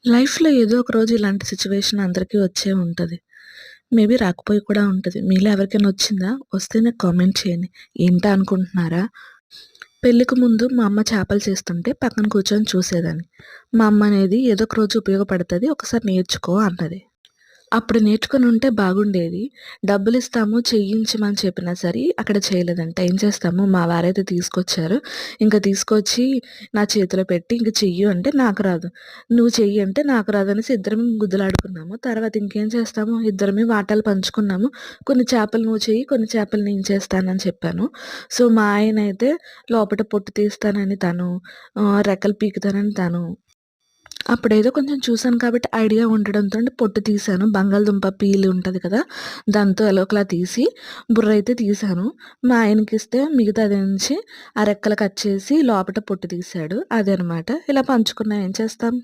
లైఫ్‌లో ఏదో ఒక రోజు ఇలాంటి సిట్యుయేషన్ అందరికీ వచ్చే ఉంటది. మేబీ రాకపోయి కూడా ఉంటది. మీలో ఎవరికైనా వచ్చిందా? వస్తే నాకు కామెంట్ చేయండి. ఏంటా అనుకుంటున్నారా? పెళ్ళికి ముందు మా అమ్మ చేపలు చేస్తుంటే పక్కన కూర్చొని చూసేదాన్ని. మా అమ్మ అనేది ఏదో ఒక రోజు ఉపయోగపడతది. ఒకసారి నేర్చుకో అన్నది. అప్పుడు నేర్చుకొనుంటే బాగుండేది. డబ్బులిస్తాము చేయించమని చెప్పినా సరే అక్కడ చేయలేదంట. ఏం చేస్తాము మా వారైతే తీసుకొచ్చారు. ఇంక తీసుకొచ్చి నా చేతిలో పెట్టి ఇంక చెయ్యి అంటే నాకు రాదు. నువ్వు చెయ్యి అంటే నాకు రాదనేసి ఇద్దరం గుద్దులాడుకున్నాము. తర్వాత ఇంకేం చేస్తాము ఇద్దరమే వాటాలు పంచుకున్నాము. కొన్ని చేపలు నువ్వు చెయ్యి, కొన్ని చేపలు నేను చేస్తానని చెప్పాను. సో, మా ఆయనైతే లోపట పొట్టు తీస్తానని తను, రెక్కలు పీకుతానని తను. అప్పుడేదో కొంచెం చూసాను కాబట్టి ఐడియా ఉండడంతోటి పొట్టు తీశాను. బంగాళదుంప పీల్ ఉంటది కదా! దాంతో ఎలాగోలా తీసి బుర్రైతే తీశాను. మా ఆయనకిస్తే మిగతాది నుంచి ఆ రెక్కలు కట్ చేసి లోపట పొట్టు తీశాడు. అదనమాట. ఇలా పంచుకున్నాం. ఏం చేస్తాం?